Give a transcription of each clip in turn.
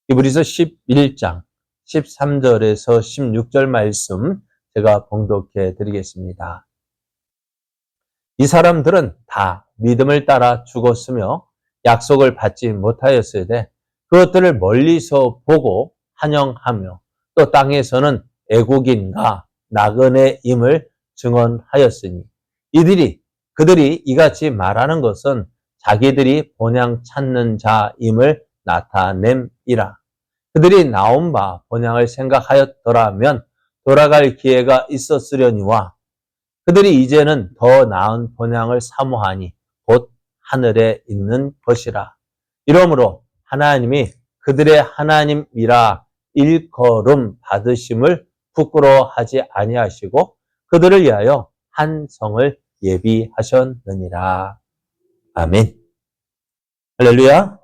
히브리서 11장 13절에서 16절 말씀 제가 봉독해 드리겠습니다. 이 사람들은 다 믿음을 따라 죽었으며 약속을 받지 못하였으되 그것들을 멀리서 보고 환영하며 또 땅에서는 애국인과 나그네임을 증언하였으니 그들이 이같이 말하는 것은 자기들이 본향 찾는 자임을 나타냄이라. 그들이 나온 바 본향을 생각하였더라면 돌아갈 기회가 있었으려니와 그들이 이제는 더 나은 본향을 사모하니 곧 하늘에 있는 것이라. 이러므로 하나님이 그들의 하나님이라 일컬음 받으심을 부끄러워하지 아니하시고 그들을 위하여 한 성을 예비하셨느니라. 아멘. 할렐루야.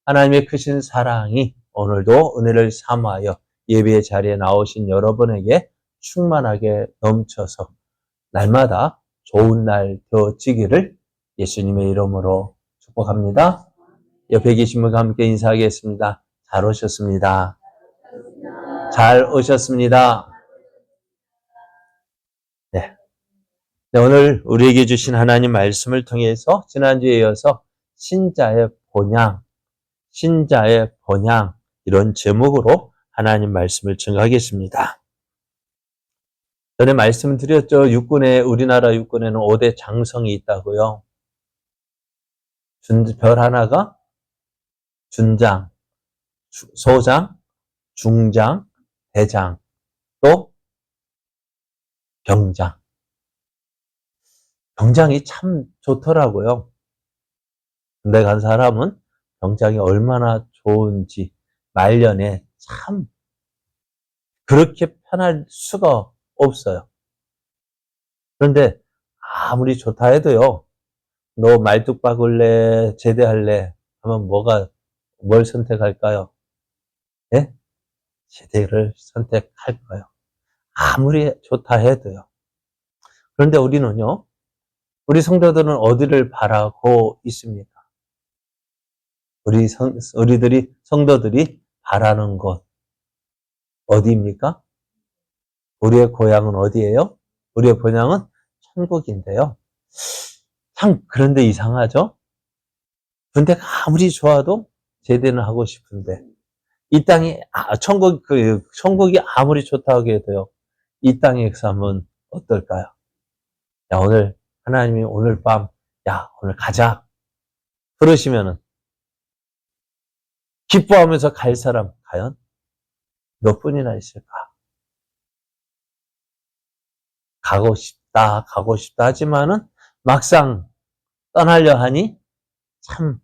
하나님의 크신 사랑이 오늘도 은혜를 삼하여 예배의 자리에 나오신 여러분에게 충만하게 넘쳐서 날마다 좋은 날 되어지기를 예수님의 이름으로 축복합니다. 옆에 계신 분과 함께 인사하겠습니다. 잘 오셨습니다. 잘 오셨습니다. 네. 오늘 우리에게 주신 하나님 말씀을 통해서 지난주에 이어서 신자의 본향 이런 제목으로 하나님 말씀을 증거하겠습니다. 전에 말씀드렸죠. 우리나라 육군에는 5대 장성이 있다고요. 별 하나가 준장, 소장, 중장, 대장, 또 병장. 병장이 참 좋더라고요. 군대 간 사람은 병장이 얼마나 좋은지 말년에 참 그렇게 편할 수가 없어요. 그런데 아무리 좋다 해도요. 너 말뚝 박을래? 제대할래? 하면 뭘 선택할까요? 예? 제대를 선택할 거예요. 아무리 좋다 해도요. 그런데 우리는요. 우리 성도들은 어디를 바라고 있습니까? 성도들이 바라는 곳 어디입니까? 우리의 고향은 어디예요? 우리의 본향은 천국인데요. 참 그런데 이상하죠? 군대가 아무리 좋아도 제대는 하고 싶은데 이 땅이 천국이 아무리 좋다고 해도요. 이 땅의 삶은 어떨까요? 야, 하나님이 오늘 밤 오늘 가자 그러시면은 기뻐하면서 갈 사람 과연 몇 분이나 있을까? 가고 싶다 하지만은 막상 떠나려 하니 참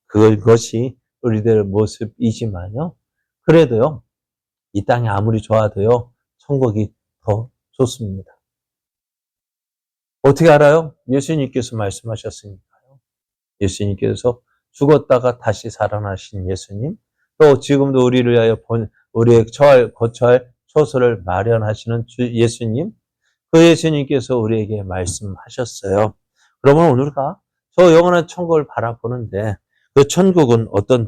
그것이 우리들의 모습이지만요. 그래도요. 이 땅이 아무리 좋아도요. 천국이 더 좋습니다. 어떻게 알아요? 예수님께서 말씀하셨으니까요. 예수님께서 죽었다가 다시 살아나신 예수님, 또 지금도 우리를 위하여 우리의 거처할 처소를 마련하시는 예수님, 그 예수님께서 우리에게 말씀하셨어요. 그러면 오늘가 저 영원한 천국을 바라보는데 그 천국은 어떤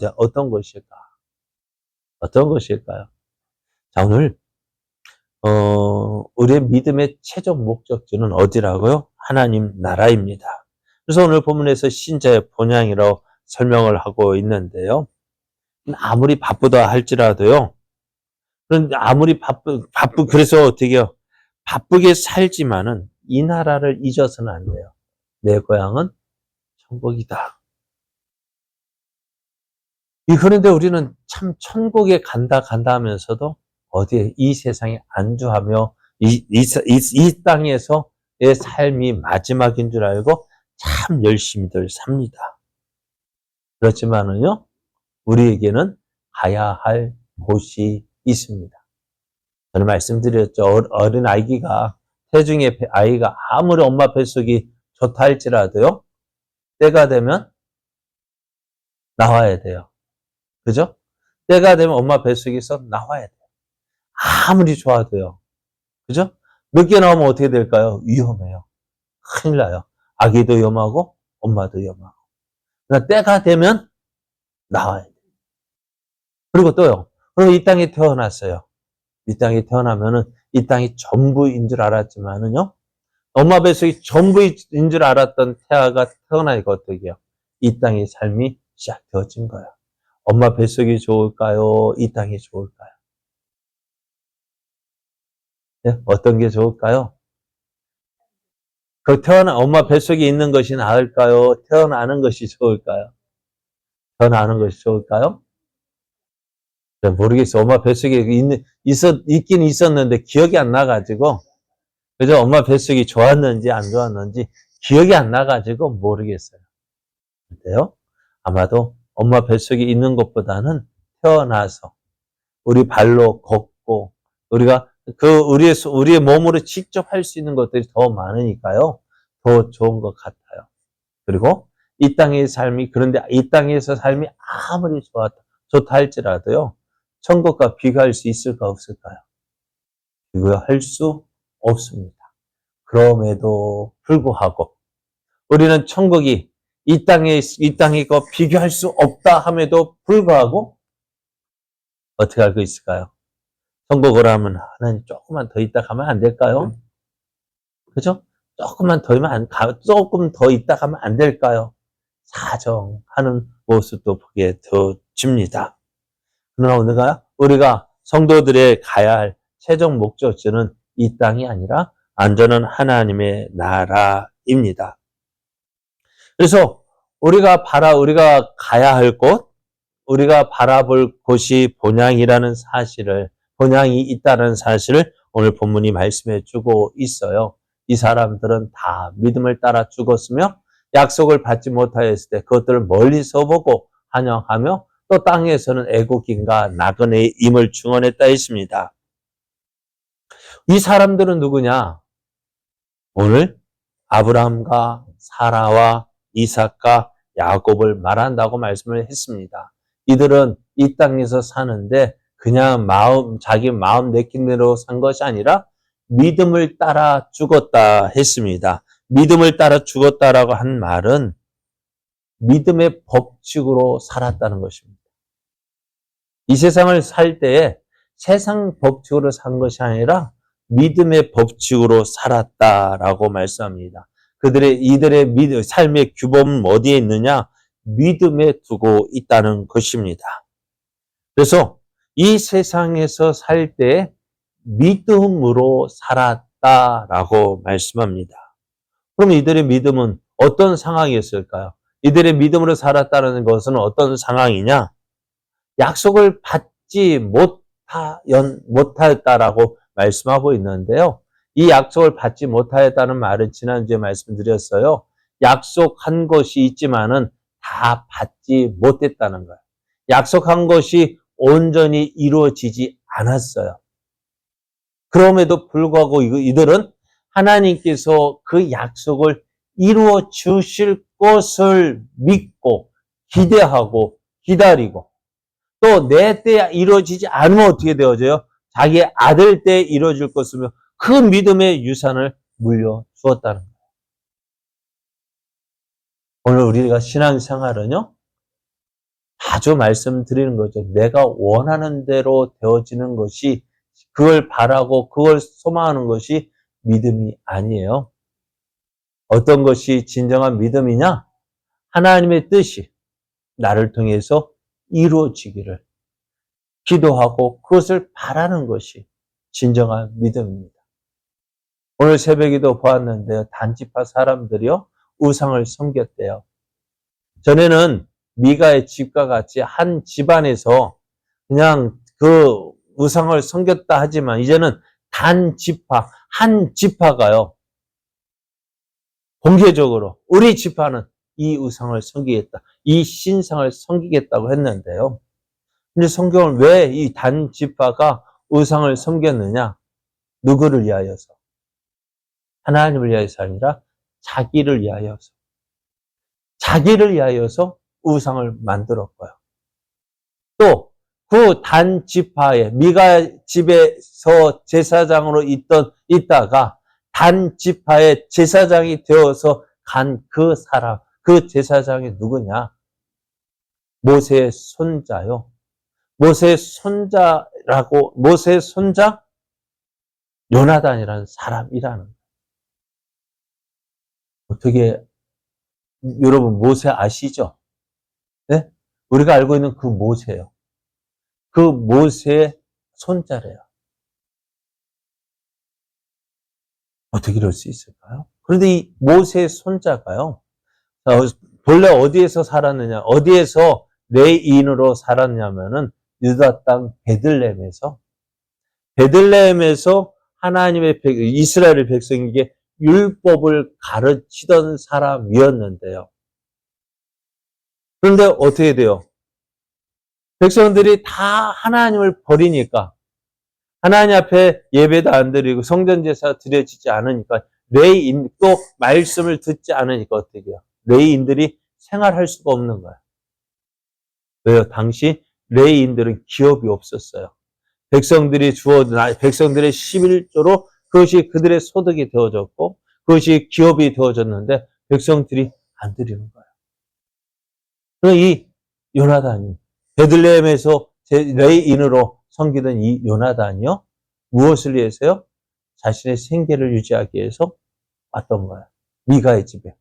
것일까? 어떤 것일까요? 자, 오늘 우리의 믿음의 최종 목적지는 어디라고요? 하나님 나라입니다. 그래서 오늘 본문에서 신자의 본향이라고 설명을 하고 있는데요. 아무리 바쁘다 할지라도요. 그런데 아무리 그래서 어떻게 해요? 바쁘게 살지만은 이 나라를 잊어서는 안 돼요. 내 고향은 천국이다. 그런데 우리는 참 천국에 간다 하면서도 어디에 이 세상에 안주하며 이 땅에서의 삶이 마지막인 줄 알고 참 열심히들 삽니다. 그렇지만은요, 우리에게는 가야 할 곳이 있습니다. 저는 말씀드렸죠. 어린 태중의 아이가 아무리 엄마 뱃속이 좋다 할지라도요, 때가 되면 나와야 돼요. 그죠? 때가 되면 엄마 뱃속에서 나와야 돼요. 아무리 좋아도요. 그죠? 늦게 나오면 어떻게 될까요? 위험해요. 큰일 나요. 아기도 위험하고 엄마도 위험하고. 그러니까 때가 되면 나와야 돼요. 그리고 또요. 그리고 이 땅에 태어났어요. 이 땅에 태어나면은 이 땅이 전부인 줄 알았지만은요. 엄마 뱃속이 전부인 줄 알았던 태아가 태어나니까 어떻게 해요? 이 땅의 삶이 시작되어진 거야. 엄마 뱃속이 좋을까요? 이 땅이 좋을까요? 네? 어떤 게 좋을까요? 엄마 뱃속에 있는 것이 나을까요? 태어나는 것이 좋을까요? 태어나는 것이 좋을까요? 모르겠어. 엄마 뱃속에 있긴 있었는데 기억이 안 나가지고, 그죠? 엄마 뱃속이 좋았는지 안 좋았는지 기억이 안 나가지고 모르겠어요. 근데요, 아마도 엄마 뱃속에 있는 것보다는 태어나서 우리 발로 걷고, 우리가 우리의 몸으로 직접 할 수 있는 것들이 더 많으니까요, 더 좋은 것 같아요. 그리고 이 땅의 삶이, 그런데 이 땅에서 삶이 아무리 좋다 할지라도요, 천국과 비교할 수 있을까 없을까요? 비교할 수 없습니다. 그럼에도 불구하고 우리는 천국이 이 땅에 거 비교할 수 없다 함에도 불구하고 어떻게 알고 있을까요? 천국을 하면 하나님 조금만 더 있다 가면 안 될까요? 그죠? 조금 더 있다 가면 안 될까요? 사정하는 모습도 보게 되어집니다. 그러나 우리가 성도들의 가야 할 최종 목적지는 이 땅이 아니라 안전한 하나님의 나라입니다. 그래서 우리가 가야 할 곳, 우리가 바라볼 곳이 본향이 있다는 사실을 오늘 본문이 말씀해 주고 있어요. 이 사람들은 다 믿음을 따라 죽었으며 약속을 받지 못하였을 때 그것들을 멀리서 보고 환영하며 또 땅에서는 애국인과 나그네의 임을 증언했다 했습니다. 이 사람들은 누구냐? 오늘 아브라함과 사라와 이삭과 야곱을 말한다고 말씀을 했습니다. 이들은 이 땅에서 사는데 그냥 자기 마음 내킨 대로 산 것이 아니라 믿음을 따라 죽었다 했습니다. 믿음을 따라 죽었다라고 한 말은 믿음의 법칙으로 살았다는 것입니다. 이 세상을 살 때에 세상 법칙으로 산 것이 아니라 믿음의 법칙으로 살았다라고 말씀합니다. 이들의 삶의 규범은 어디에 있느냐? 믿음에 두고 있다는 것입니다. 그래서 이 세상에서 살 때 믿음으로 살았다라고 말씀합니다. 그럼 이들의 믿음은 어떤 상황이었을까요? 이들의 믿음으로 살았다는 것은 어떤 상황이냐? 약속을 받지 못하였다라고 말씀하고 있는데요. 이 약속을 받지 못하였다는 말은 지난주에 말씀드렸어요. 약속한 것이 있지만은 다 받지 못했다는 거예요. 약속한 것이 온전히 이루어지지 않았어요. 그럼에도 불구하고 이들은 하나님께서 그 약속을 이루어 주실 것을 믿고 기대하고 기다리고 또 내 때 이루어지지 않으면 어떻게 되어져요? 자기의 아들 때 이루어질 것이며 그 믿음의 유산을 물려주었다는 거예요. 오늘 우리가 신앙생활은요, 자주 말씀드리는 거죠. 내가 원하는 대로 되어지는 것이, 그걸 바라고 그걸 소망하는 것이 믿음이 아니에요. 어떤 것이 진정한 믿음이냐? 하나님의 뜻이 나를 통해서 이루어지기를 기도하고 그것을 바라는 것이 진정한 믿음입니다. 오늘 새벽에도 보았는데요. 단지파 사람들이요, 우상을 섬겼대요. 전에는 미가의 집과 같이 한 집안에서 그냥 그 우상을 섬겼다 하지만 이제는 한 지파가요, 공개적으로 우리 지파는 이 우상을 섬기겠다, 이 신상을 섬기겠다고 했는데요. 근데 성경은 왜 이 단 지파가 우상을 섬겼느냐? 누구를 위하여서? 하나님을 위하여서 아니라 자기를 위하여서 우상을 만들었고요. 또 그 단 지파에 미가 집에서 제사장으로 있다가 단 지파의 제사장이 되어서 간 그 제사장이 누구냐? 모세의 손자요. 모세의 손자라고, 모세의 손자 요나단이라는 사람이라는 거예요. 어떻게, 여러분 모세 아시죠? 네? 우리가 알고 있는 그 모세예요. 그 모세의 손자래요. 어떻게 이럴 수 있을까요? 그런데 이 모세의 손자가요, 본래 어디에서 살았느냐, 어디에서 레인으로 살았냐면은 유다 땅 베들레헴에서 하나님의 이스라엘 백성에게 율법을 가르치던 사람이었는데요. 그런데 어떻게 돼요? 백성들이 다 하나님을 버리니까, 하나님 앞에 예배도 안 드리고 성전제사 드려지지 않으니까, 레위인 또 말씀을 듣지 않으니까 어떻게 해요? 레위인들이 생활할 수가 없는 거예요. 왜요? 당시 레위인들은 기업이 없었어요. 백성들의 11조로 그것이 그들의 소득이 되어졌고, 그것이 기업이 되어졌는데 백성들이 안 드리는 거예요. 이 요나단이 베들레헴에서 레위인으로 섬기던 이 요나단이요, 무엇을 위해서요? 자신의 생계를 유지하기 위해서 왔던 거예요. 미가의 집에.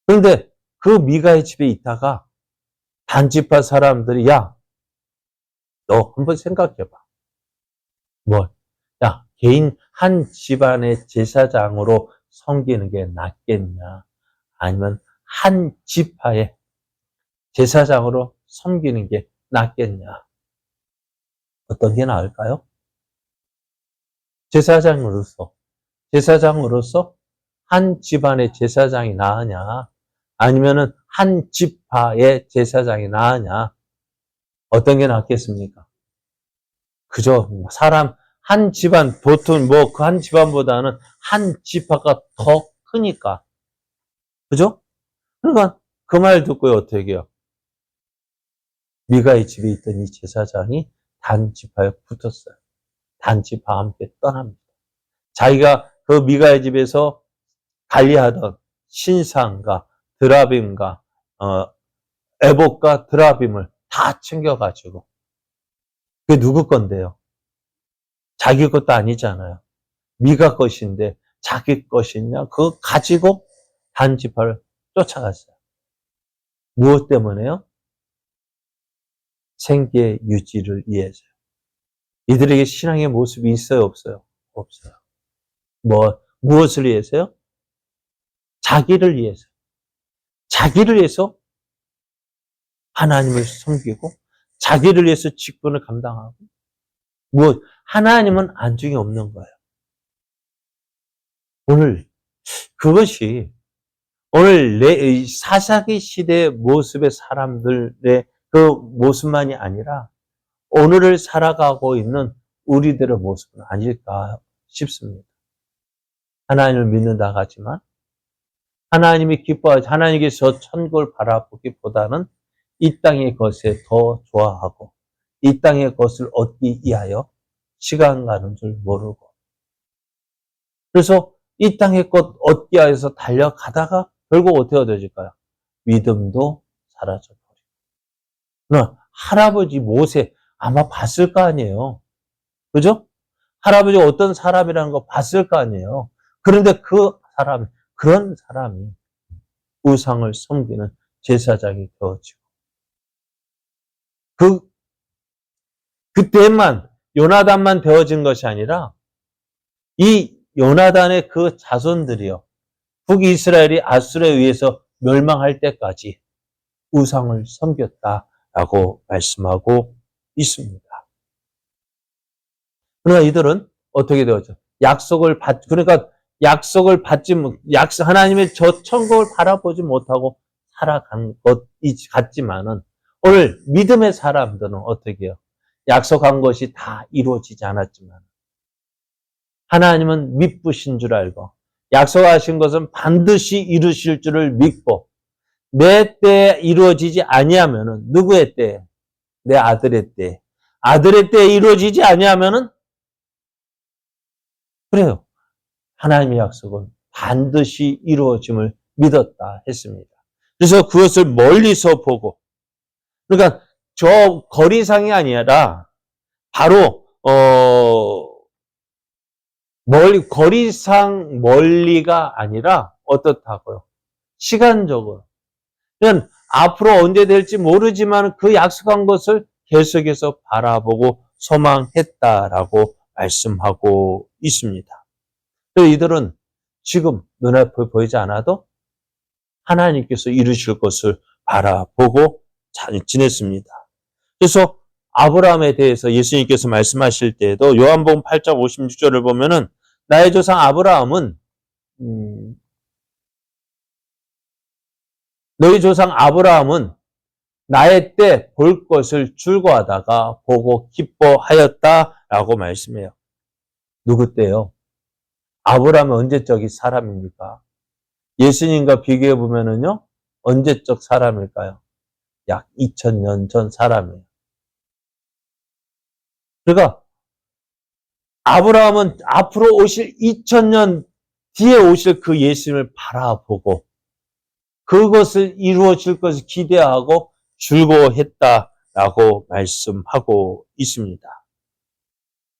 그런데 그 미가의 집에 있다가 단지파 사람들이, 야, 너 한번 생각해봐. 뭐, 야, 개인 한 집안의 제사장으로 섬기는 게 낫겠냐? 아니면 한 지파의 제사장으로 섬기는 게 낫겠냐? 어떤 게 나을까요? 제사장으로서 한 집안의 제사장이 나으냐? 아니면은 한 지파의 제사장이 나으냐? 어떤 게 낫겠습니까? 그죠? 사람, 한 집안, 보통 뭐 그 한 집안보다는 한 지파가 더 크니까. 그죠? 그러니까 그 말 듣고 어떻게 해요? 미가의 집에 있던 이 제사장이 단 지파에 붙었어요. 단 지파와 함께 떠납니다. 자기가 그 미가의 집에서 관리하던 신상과 드라빔과 에봇과 드라빔을 다 챙겨가지고, 그게 누구 건데요? 자기 것도 아니잖아요. 미가 것인데 자기 것이냐? 그거 가지고 단 지파를 쫓아갔어요. 무엇 때문에요? 생계 유지를 위해서요. 이들에게 신앙의 모습이 있어요, 없어요? 없어요. 무엇을 위해서요? 자기를 위해서. 자기를 위해서 하나님을 섬기고, 자기를 위해서 직분을 감당하고, 하나님은 안중에 없는 거예요. 그것이 오늘 사사기 시대의 모습의 사람들의 그 모습만이 아니라 오늘을 살아가고 있는 우리들의 모습은 아닐까 싶습니다. 하나님을 믿는다 하지만 하나님이 기뻐하지, 하나님께서 천국을 바라보기보다는 이 땅의 것에 더 좋아하고 이 땅의 것을 얻기 위하여 시간 가는 줄 모르고, 그래서 이 땅의 것 얻기 위해서 달려가다가 결국 어떻게 얻어질까요? 믿음도 사라져버리고. 그러나 할아버지 모세 아마 봤을 거 아니에요. 그죠? 할아버지가 어떤 사람이라는 거 봤을 거 아니에요. 그런데 그런 사람이 우상을 섬기는 제사장이 되어지고, 그때만, 요나단만 되어진 것이 아니라, 이 요나단의 그 자손들이요, 북이스라엘이 아수르에 의해서 멸망할 때까지 우상을 섬겼다라고 말씀하고 있습니다. 그러나 이들은 어떻게 되었죠? 그러니까 약속을 받지 못, 하나님의 저 천국을 바라보지 못하고 살아간 것 같지만은, 오늘 믿음의 사람들은 어떻게 해요? 약속한 것이 다 이루어지지 않았지만, 하나님은 미쁘신 줄 알고, 약속하신 것은 반드시 이루실 줄을 믿고, 내 때에 이루어지지 아니하면은, 누구의 때에? 내 아들의 때에. 아들의 때에 이루어지지 아니하면은, 그래요. 하나님의 약속은 반드시 이루어짐을 믿었다 했습니다. 그래서 그것을 멀리서 보고, 그러니까 저 거리상이 아니라 바로 거리상 멀리가 아니라 어떻다고요? 시간적으로. 그냥 앞으로 언제 될지 모르지만 그 약속한 것을 계속해서 바라보고 소망했다라고 말씀하고 있습니다. 그래서 이들은 지금 눈앞에 보이지 않아도 하나님께서 이루실 것을 바라보고 지냈습니다. 그래서 아브라함에 대해서 예수님께서 말씀하실 때에도 요한복음 8장 56절을 보면은 나의 조상 아브라함은 너희 조상 아브라함은 나의 때 볼 것을 즐거워하다가 보고 기뻐하였다라고 말씀해요. 누구 때요? 아브라함은 언제적인 사람입니까? 예수님과 비교해 보면은요, 언제적 사람일까요? 약 2000년 전 사람이에요. 그러니까 아브라함은 앞으로 오실 2000년 뒤에 오실 그 예수님을 바라보고 그것을 이루어질 것을 기대하고 즐거워했다라고 말씀하고 있습니다.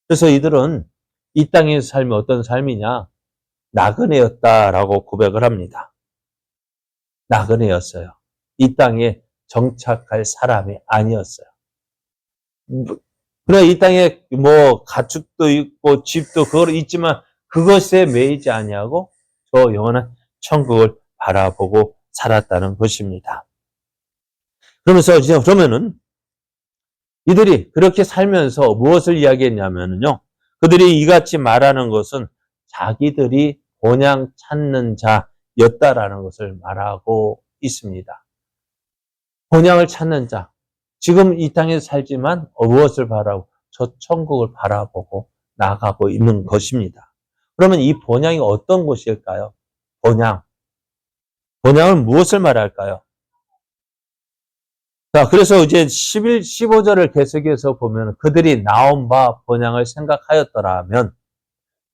그래서 이들은 이 땅의 삶이 어떤 삶이냐? 나그네였다라고 고백을 합니다. 나그네였어요. 이 땅에 정착할 사람이 아니었어요. 그래, 이 땅에 뭐 가축도 있고 집도 그거 있지만 그것에 매이지 아니하고 저 영원한 천국을 바라보고 살았다는 것입니다. 그러면서 이제 그러면은 이들이 그렇게 살면서 무엇을 이야기했냐면요. 그들이 이같이 말하는 것은 자기들이 본향 찾는 자였다라는 것을 말하고 있습니다. 본향을 찾는 자. 지금 이 땅에서 살지만 무엇을 바라고? 저 천국을 바라보고 나아가고 있는 것입니다. 그러면 이 본향이 어떤 것일까요? 본향. 본향은 무엇을 말할까요? 자, 그래서 이제 15절을 계속해서 보면 그들이 나온 바 본향을 생각하였더라면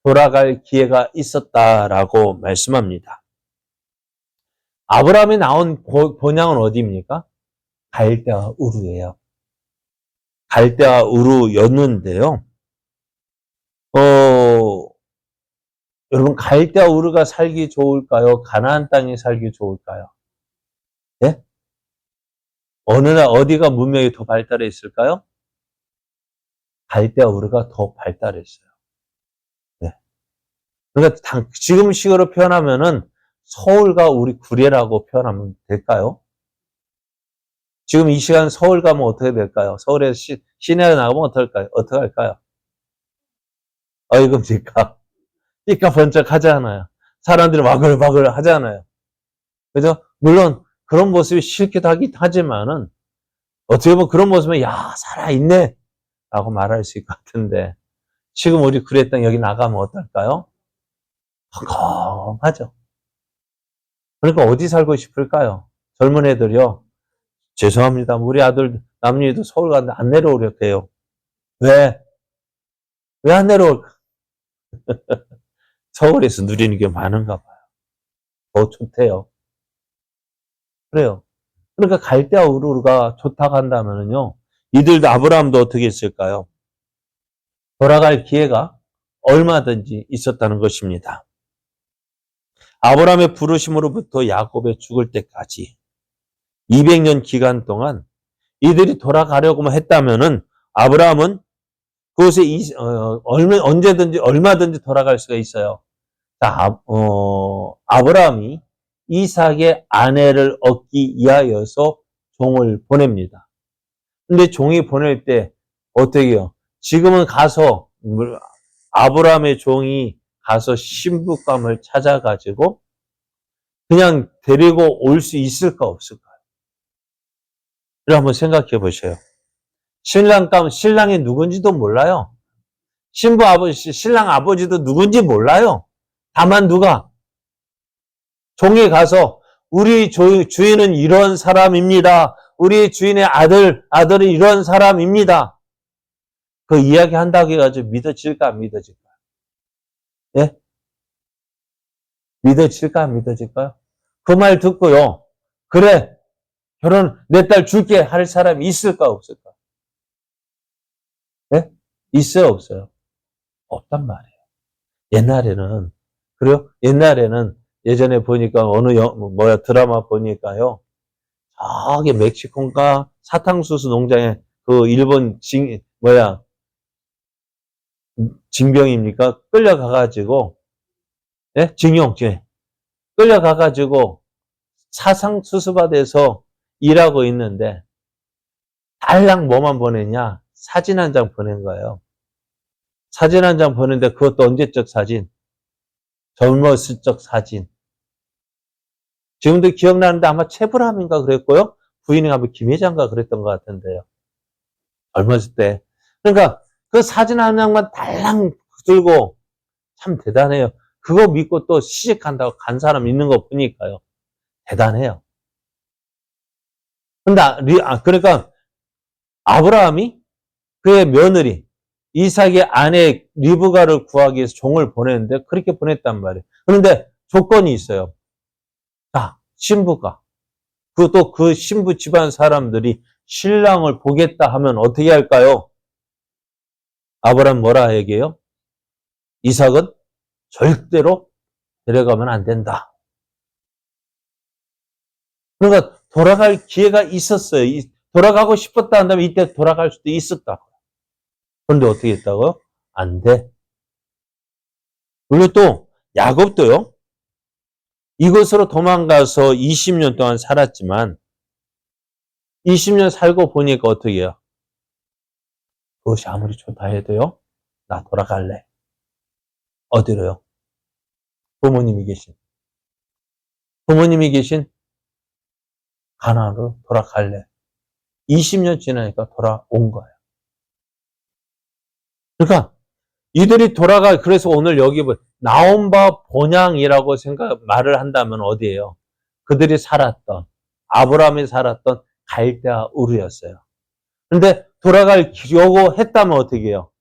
돌아갈 기회가 있었다라고 말씀합니다. 아브라함이 나온 본향은 어디입니까? 갈대아 우르예요. 갈대아 우르였는데요. 여러분 갈대아 우르가 살기 좋을까요? 가나안 땅이 살기 좋을까요? 예? 어디가 문명이 더 발달해 있을까요? 갈대아 우르가 더 발달했어요. 네. 그러니까 지금 식으로 표현하면은 서울과 우리 구례라고 표현하면 될까요? 지금 이 시간 서울 가면 어떻게 될까요? 서울에서 시내에 나가면 어떨까요? 어떻게 할까요? 어이금 집값. 삐까 번쩍 하잖아요. 사람들이 와글와글 하잖아요. 그죠? 물론 그런 모습이 싫기도 하긴 하지만은 어떻게 보면 그런 모습에 야 살아있네 라고 말할 수 있을 것 같은데 지금 우리 구례 땅 여기 나가면 어떨까요? 컴컴하죠. 그러니까 어디 살고 싶을까요? 젊은 애들이요. 죄송합니다. 우리 아들 남녀도 서울 가는데 안 내려오려고. 왜? 왜 안 내려올까? 서울에서 누리는 게 많은가 봐요. 더 좋대요. 그래요. 그러니까 갈대아 우르가 좋다고 한다면요. 이들도 아브라함도 어떻게 했을까요? 돌아갈 기회가 얼마든지 있었다는 것입니다. 아브라함의 부르심으로부터 야곱의 죽을 때까지 200년 기간 동안 이들이 돌아가려고만 했다면은 아브라함은 그곳에 언제든지 얼마든지 돌아갈 수가 있어요. 자, 아브라함이 이삭의 아내를 얻기 위하여서 종을 보냅니다. 근데 종이 보낼 때 어떻게 해요? 지금은 가서 아브라함의 종이 가서 신부감을 찾아가지고 그냥 데리고 올 수 있을까 없을까요? 이걸 한번 생각해 보세요. 신랑이 누군지도 몰라요. 신랑 아버지도 누군지 몰라요. 다만 누가 종이 가서 우리 주인은 이런 사람입니다. 우리 주인의 아들은 이런 사람입니다. 그 이야기 한다고 해가지고 믿어질까 안 믿어질까요? 예? 믿어질까 안 믿어질까요? 그 말 듣고요. 그래, 결혼 내 딸 줄게 할 사람이 있을까 없을까? 네? 있어요 없어요? 없단 말이에요. 옛날에는 그래요? 옛날에는 예전에 보니까 어느 드라마 보니까요. 저기 멕시코인가 사탕수수 농장에 그 일본 징병입니까? 끌려가가지고 예? 징용죄 끌려가가지고 사상수수받아서 일하고 있는데 달랑 뭐만 보냈냐? 사진 한 장 보낸 거예요. 사진 한 장 보냈는데 그것도 언제적 사진? 젊었을 적 사진. 지금도 기억나는데 아마 최불암인가 그랬고요. 부인이 아마 김회장가 그랬던 것 같은데요. 젊었을 때. 그러니까 그 사진 한 장만 달랑 들고 참 대단해요. 그거 믿고 또 시집간다고 간 사람 있는 거 보니까요. 대단해요. 그러니까 아브라함이 그의 며느리 이삭의 아내 리브가를 구하기 위해서 종을 보냈는데 그렇게 보냈단 말이에요. 그런데 조건이 있어요. 자, 신부가 그것도 그 신부 집안 사람들이 신랑을 보겠다 하면 어떻게 할까요? 아브라함 뭐라 얘기해요? 이삭은 절대로 데려가면 안 된다. 그러니까 돌아갈 기회가 있었어요. 돌아가고 싶었다 한다면 이때 돌아갈 수도 있었다. 그런데 어떻게 했다고요? 안 돼. 그리고 또 야곱도요. 이곳으로 도망가서 20년 동안 살았지만 20년 살고 보니까 어떻게 해요? 그것이 아무리 좋다 해도요. 나 돌아갈래. 어디로요? 부모님이 계신 가나안으로 돌아갈래. 20년 지나니까 돌아온 거예요. 그러니까 이들이 그래서 오늘 여기 나온 바 본향이라고 말을 한다면 어디예요? 그들이 아브라함이 살았던 갈대아 우르였어요. 그런데 돌아가려고 했다면 어떻게 해요?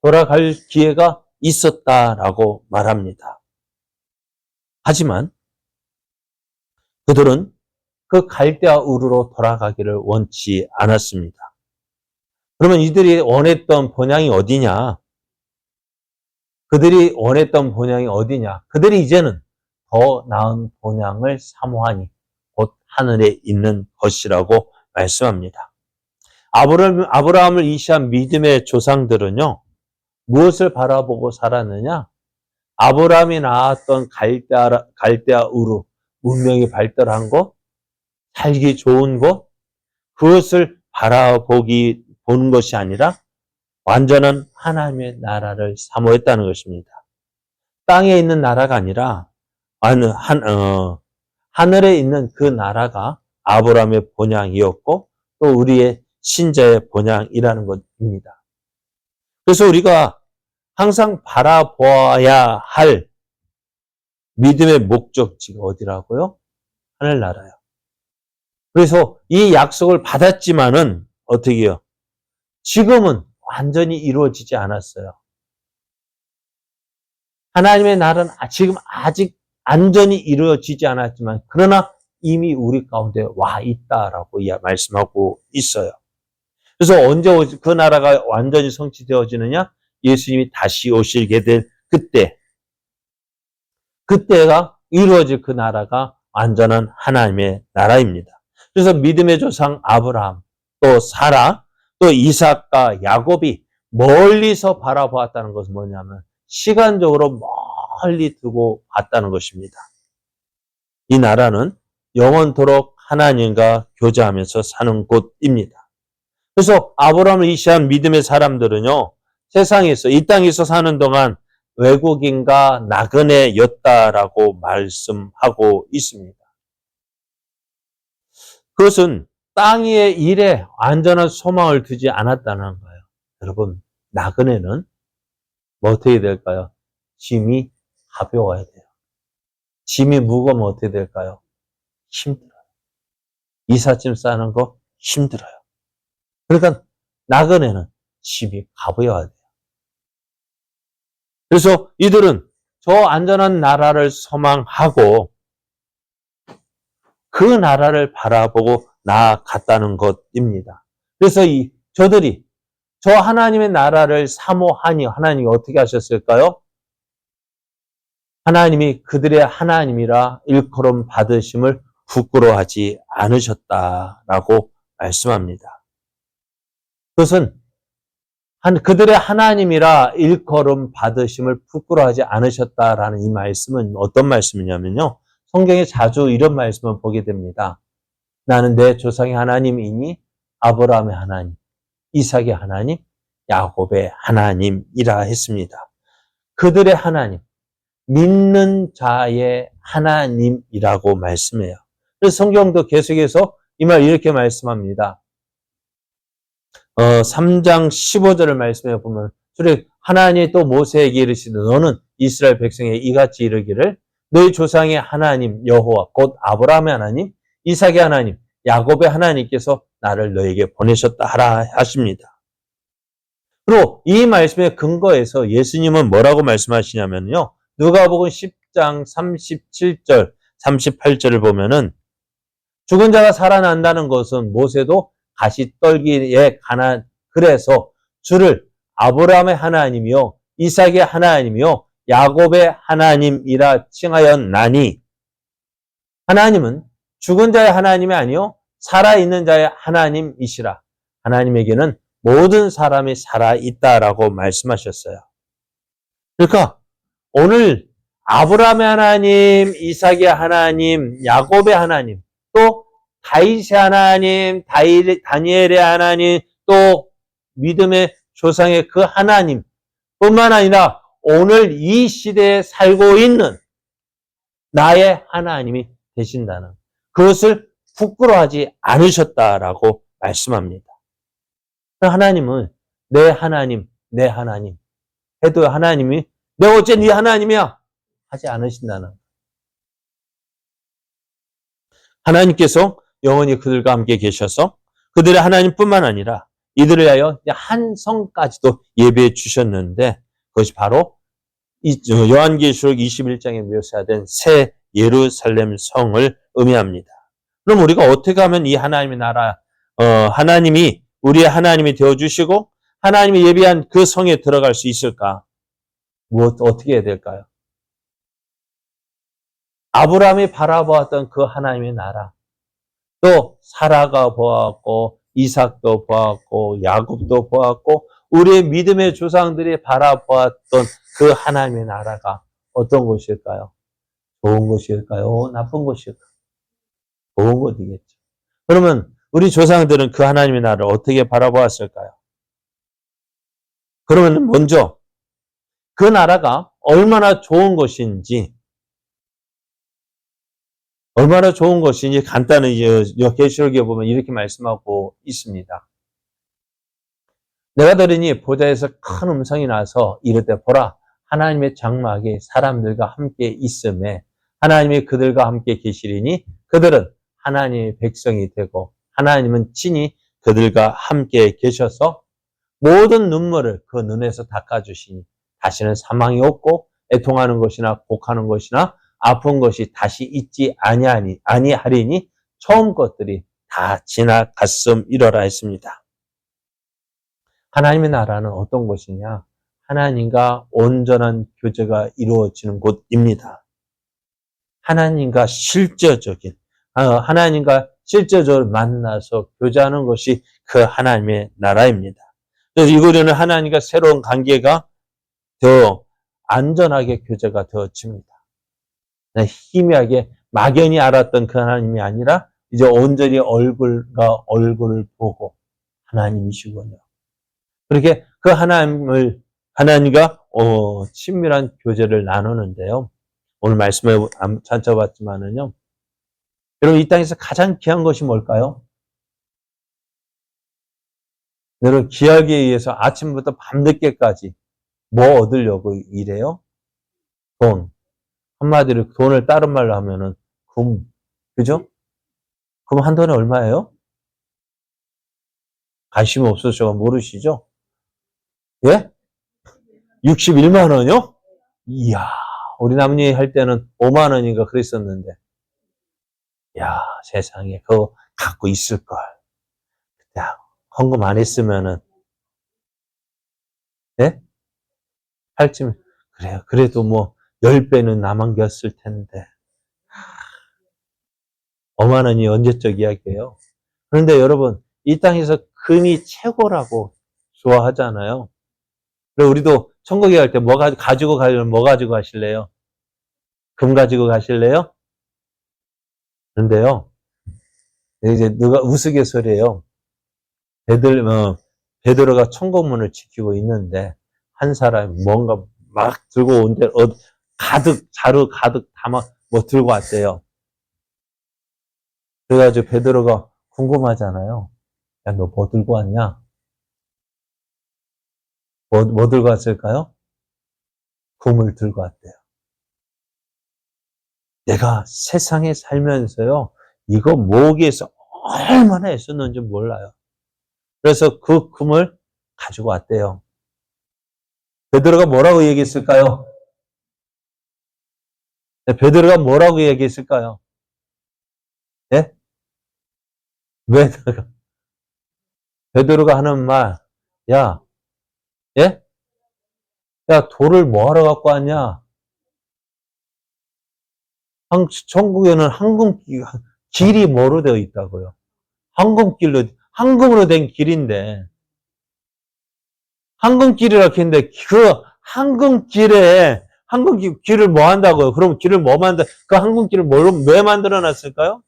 돌아갈 기회가 있었다라고 말합니다. 하지만 그들은 그 갈대아 우르로 돌아가기를 원치 않았습니다. 그러면 이들이 원했던 본향이 어디냐? 그들이 이제는 더 나은 본향을 사모하니 곧 하늘에 있는 것이라고 말씀합니다. 아브라함을 이시한 믿음의 조상들은요. 무엇을 바라보고 살았느냐? 아브라함이 낳았던 갈대아 우르, 문명이 발달한 곳, 살기 좋은 곳, 그것을 보는 것이 아니라 완전한 하나님의 나라를 사모했다는 것입니다. 땅에 있는 나라가 아니라 하늘에 있는 그 나라가 아브라함의 본향이었고 또 우리의 신자의 본향이라는 것입니다. 그래서 우리가 항상 바라보아야 할 믿음의 목적지가 어디라고요? 하늘나라요. 그래서 이 약속을 받았지만은 어떻게 해요? 지금은 완전히 이루어지지 않았어요. 하나님의 나라는 지금 아직 완전히 이루어지지 않았지만 그러나 이미 우리 가운데 와 있다라고 말씀하고 있어요. 그래서 언제 그 나라가 완전히 성취되어지느냐? 예수님이 다시 오시게 될 그때가 이루어질 그 나라가 완전한 하나님의 나라입니다. 그래서 믿음의 조상 아브라함, 또 사라, 또 이삭과 야곱이 멀리서 바라보았다는 것은 뭐냐면 시간적으로 멀리 두고 봤다는 것입니다. 이 나라는 영원토록 하나님과 교제하면서 사는 곳입니다. 그래서 아브라함을 이시한 믿음의 사람들은요. 세상에서 이 땅에서 사는 동안 외국인과 나그네였다라고 말씀하고 있습니다. 그것은 땅 위의 일에 완전한 소망을 두지 않았다는 거예요. 여러분, 나그네는 어떻게 될까요? 짐이 가벼워야 돼요. 짐이 무거우면 어떻게 될까요? 힘들어요. 이삿짐 싸는 거 힘들어요. 그러니까 나그네는 짐이 가벼워야 돼요. 그래서 이들은 저 안전한 나라를 소망하고 그 나라를 바라보고 나아갔다는 것입니다. 그래서 저들이 저 하나님의 나라를 사모하니 하나님이 어떻게 하셨을까요? 하나님이 그들의 하나님이라 일컬음 받으심을 부끄러워하지 않으셨다라고 말씀합니다. 그것은 그들의 하나님이라 일컬음 받으심을 부끄러워하지 않으셨다라는 이 말씀은 어떤 말씀이냐면요. 성경에 자주 이런 말씀을 보게 됩니다. 나는 내 조상의 하나님이니 아브라함의 하나님, 이삭의 하나님, 야곱의 하나님이라 했습니다. 그들의 하나님, 믿는 자의 하나님이라고 말씀해요. 그래서 성경도 계속해서 이 말 이렇게 말씀합니다. 3장 15절을 말씀해 보면 하나님이 또 모세에게 이르시되 너는 이스라엘 백성에게 이같이 이르기를 너희 조상의 하나님 여호와 곧 아브라함의 하나님, 이삭의 하나님, 야곱의 하나님께서 나를 너에게 보내셨다 하라 하십니다. 그리고 이 말씀의 근거에서 예수님은 뭐라고 말씀하시냐면요. 누가복음 10장 37절, 38절을 보면은 죽은 자가 살아난다는 것은 모세도 가시떨기에 관한 그래서 주를 아브라함의 하나님이요 이삭의 하나님이요 야곱의 하나님이라 칭하였나니 하나님은 죽은 자의 하나님이 아니요 살아있는 자의 하나님이시라. 하나님에게는 모든 사람이 살아있다라고 말씀하셨어요. 그러니까 오늘 아브라함의 하나님, 이삭의 하나님, 야곱의 하나님, 또 다윗의 하나님, 다니엘의 하나님, 또 믿음의 조상의 그 하나님 뿐만 아니라 오늘 이 시대에 살고 있는 나의 하나님이 되신다는 그것을 부끄러워하지 않으셨다라고 말씀합니다. 하나님은 내 하나님, 내 하나님 해도 하나님이 내가 어째 네 하나님이야 하지 않으신다는 하나님께서 영원히 그들과 함께 계셔서 그들의 하나님뿐만 아니라 이들을 위하여 한 성까지도 예배해 주셨는데 그것이 바로 요한계시록 21장에 묘사된 새 예루살렘 성을 의미합니다. 그럼 우리가 어떻게 하면 이 하나님의 나라, 하나님이 우리의 하나님이 되어주시고 하나님이 예비한 그 성에 들어갈 수 있을까? 어떻게 해야 될까요? 아브라함이 바라보았던 그 하나님의 나라, 또 사라가 보았고 이삭도 보았고 야곱도 보았고 우리의 믿음의 조상들이 바라보았던 그 하나님의 나라가 어떤 것일까요? 좋은 것일까요? 나쁜 것일까요? 좋은 것이겠죠. 그러면 우리 조상들은 그 하나님의 나라를 어떻게 바라보았을까요? 그러면 먼저 그 나라가 얼마나 좋은 것인지 간단히 계시록에 보면 이렇게 말씀하고 있습니다. 내가 들으니 보좌에서 큰 음성이 나서 이르되 보라 하나님의 장막이 사람들과 함께 있음에 하나님이 그들과 함께 계시리니 그들은 하나님의 백성이 되고 하나님은 친히 그들과 함께 계셔서 모든 눈물을 그 눈에서 닦아주시니 다시는 사망이 없고 애통하는 것이나 곡하는 것이나 아픈 것이 다시 있지 아니하리니 처음 것들이 다 지나갔음이러라 했습니다. 하나님의 나라는 어떤 곳이냐? 하나님과 온전한 교제가 이루어지는 곳입니다. 하나님과 실제적으로 만나서 교제하는 것이 그 하나님의 나라입니다. 그래서 이거는 하나님과 새로운 관계가 더 안전하게 교제가 되어집니다. 희미하게 막연히 알았던 그 하나님이 아니라 이제 온전히 얼굴과 얼굴을 보고 하나님이시군요. 그렇게 그 하나님과 친밀한 교제를 나누는데요. 오늘 말씀에 찾아봤지만은요. 여러분 이 땅에서 가장 귀한 것이 뭘까요? 여러분 기하기에 의해서 아침부터 밤늦게까지 뭐 얻으려고 일해요? 돈. 한마디로 돈을 다른 말로 하면은 금. 그죠? 금 한 돈에 얼마예요? 관심이 없어서 모르시죠? 예? 61만 원이요? 이야, 우리 남녀 할 때는 5만 원인가 그랬었는데. 야, 세상에. 그 갖고 있을 걸. 야, 헌금 안 했으면은, 네? 할지면, 그래요. 그래도 뭐, 10배는 남아겼을 텐데. 5만 원이 언제적 이야기예요. 그런데 여러분, 이 땅에서 금이 최고라고 좋아하잖아요. 그리고 우리도 천국에 갈 때 뭐 가지고 가려면 뭐 가지고 가실래요? 금 가지고 가실래요? 그런데요, 이제 누가 우스갯소리예요. 베드로가 천국문을 지키고 있는데 한 사람이 뭔가 막 들고 온데 가득 자루 가득 담아 뭐 들고 왔대요. 그래가지고 베드로가 궁금하잖아요. 야, 너 뭐 들고 왔냐? 뭐 들고 왔을까요? 금을 들고 왔대요. 내가 세상에 살면서요, 이거 모으기 위해서 얼마나 애썼는지 몰라요. 그래서 그 금을 가지고 왔대요. 베드로가 뭐라고 얘기했을까요? 베드로가 뭐라고 얘기했을까요? 예? 왜 베드로가 하는 말, 야, 예? 야, 돌을 뭐하러 갖고 왔냐? 천국에는 길이 뭐로 되어 있다고요? 황금으로 된 길인데, 황금길이라 했는데, 그 황금길을 뭐 한다고요? 그럼 길을 뭐 그 황금길을 왜 만들어 놨을까요?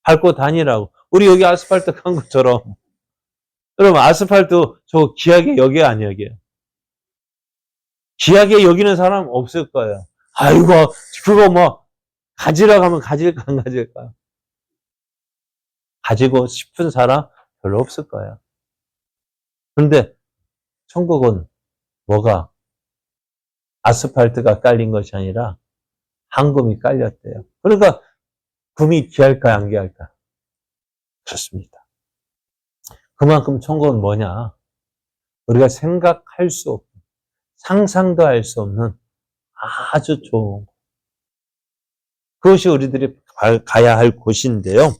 밟고 다니라고. 우리 여기 아스팔트 간 것처럼. 여러분, 아스팔트 저 귀하게 여겨, 안 여겨요? 귀하게 여기는 사람 없을 거예요. 아이고, 그거 뭐, 가지라고 하면 가질까, 안 가질까? 가지고 싶은 사람 별로 없을 거예요. 그런데 천국은 뭐가 아스팔트가 깔린 것이 아니라 황금이 깔렸대요. 그러니까 금이 귀할까, 안 귀할까? 그렇습니다. 그만큼 천국은 뭐냐? 우리가 생각할 수 없는, 상상도 할 수 없는 아주 좋은, 그것이 우리들이 가야 할 곳인데요.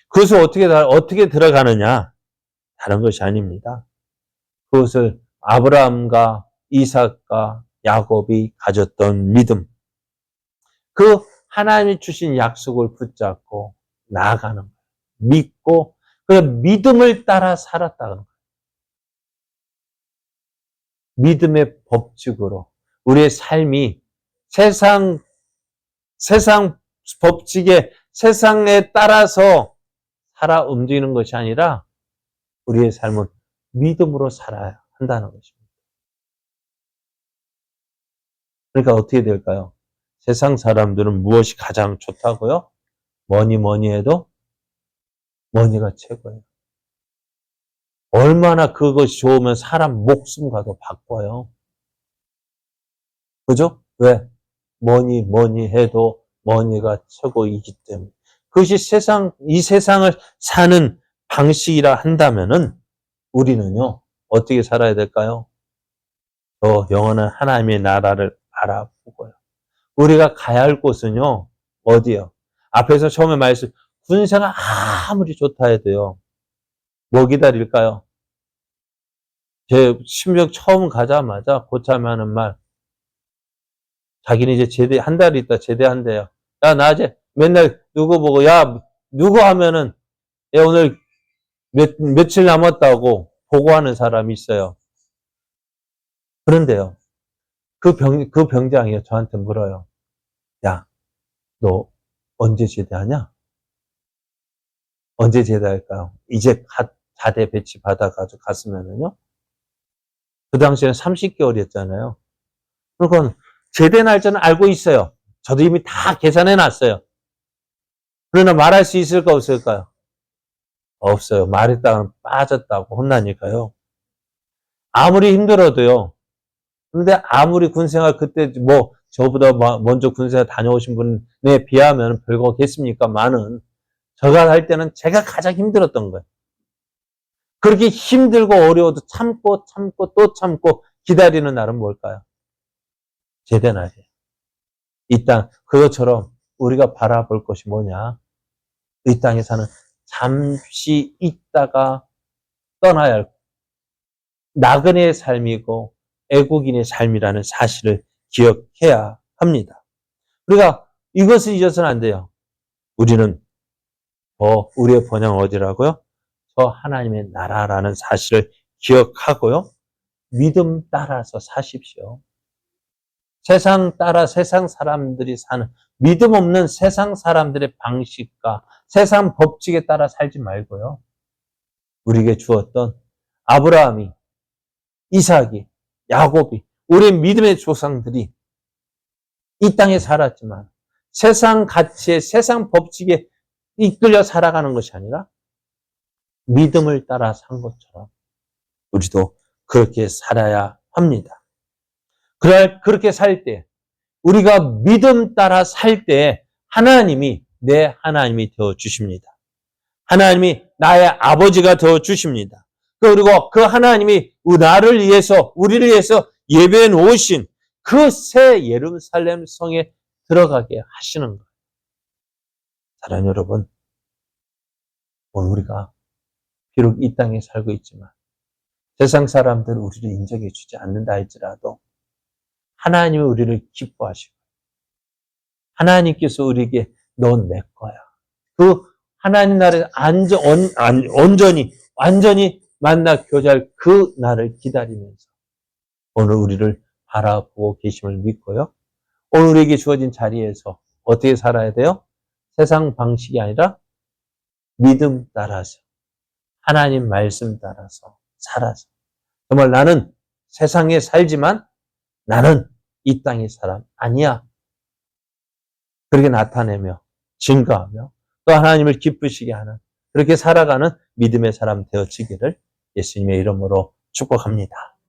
그것을 어떻게 들어가느냐? 다른 것이 아닙니다. 그것을 아브라함과 이삭과 야곱이 가졌던 믿음, 그 하나님이 주신 약속을 붙잡고 나아가는 거예요. 믿고 그 믿음을 따라 살았다는 거예요. 믿음의 법칙으로 우리의 삶이 세상 법칙에 세상에 따라서 살아 움직이는 것이 아니라 우리의 삶은 믿음으로 살아야 한다는 것입니다. 그러니까 어떻게 될까요? 세상 사람들은 무엇이 가장 좋다고요? 뭐니 해도 머니가 최고예요. 얼마나 그것이 좋으면 사람 목숨과도 바꿔요. 그죠? 왜? 뭐니 해도 머니가 최고이기 때문에. 그것이 이 세상을 사는 방식이라 한다면은 우리는요, 어떻게 살아야 될까요? 더 영원한 하나님의 나라를 바라보고요. 우리가 가야 할 곳은요, 어디요? 앞에서 처음에 말씀, 군생활 아무리 좋다 해도요, 뭐 기다릴까요? 제 신명 처음 가자마자 고참이 하는 말, 자기는 이제 한 달 있다 제대한대요. 야, 나 이제 맨날 누구 보고, 야, 누구 하면은, 야, 오늘 며칠 남았다고 보고하는 사람이 있어요. 그런데요, 그 병장이 저한테 물어요. 야, 너 언제 제대하냐? 언제 제대할까요? 이제 자대 배치 받아가지고 갔으면은요? 그 당시에는 30개월이었잖아요. 그러니까 제대 날짜는 알고 있어요. 저도 이미 다 계산해 놨어요. 그러나 말할 수 있을까 없을까요? 없어요. 말했다가 빠졌다고 혼나니까요. 아무리 힘들어도요. 근데 아무리 군생활 그때 뭐 저보다 먼저 군생활 다녀오신 분에 비하면 별거겠습니까? 많은. 제가 할 때는 제가 가장 힘들었던 거예요. 그렇게 힘들고 어려워도 참고 또 참고 기다리는 날은 뭘까요? 제대 날이에요. 이 땅, 그것처럼 우리가 바라볼 것이 뭐냐? 이 땅에서는 잠시 있다가 떠나야 할 나그네의 삶이고 애국인의 삶이라는 사실을 기억해야 합니다. 우리가 이것을 잊어서는 안 돼요. 우리는 우리의 번영은 어디라고요? 저 하나님의 나라라는 사실을 기억하고요. 믿음 따라서 사십시오. 세상 따라 세상 사람들이 사는 믿음 없는 세상 사람들의 방식과 세상 법칙에 따라 살지 말고요. 우리에게 주었던 아브라함이, 이삭이, 야곱이, 우리 믿음의 조상들이 이 땅에 살았지만 세상 가치에 세상 법칙에 이끌려 살아가는 것이 아니라 믿음을 따라 산 것처럼 우리도 그렇게 살아야 합니다. 그렇게 살 때, 우리가 믿음 따라 살 때 하나님이 내 하나님이 되어 주십니다. 하나님이 나의 아버지가 되어 주십니다. 그리고 그 하나님이 나를 위해서, 우리를 위해서 예배해 놓으신 그 새 예루살렘 성에 들어가게 하시는 거예요. 사랑하는 여러분, 오늘 우리가 비록 이 땅에 살고 있지만 세상 사람들은 우리를 인정해 주지 않는다 할지라도 하나님이 우리를 기뻐하시고 하나님께서 우리에게 넌 내 거야. 그 하나님 나라에 완전히 만나 교제할 그 날을 기다리면서 오늘 우리를 바라보고 계심을 믿고요. 오늘 우리에게 주어진 자리에서 어떻게 살아야 돼요? 세상 방식이 아니라 믿음 따라서 하나님 말씀 따라서 살아서 정말 나는 세상에 살지만 나는 이 땅의 사람 아니야. 그렇게 나타내며 증거하며 또 하나님을 기쁘시게 하는 그렇게 살아가는 믿음의 사람 되어지기를 예수님의 이름으로 축복합니다.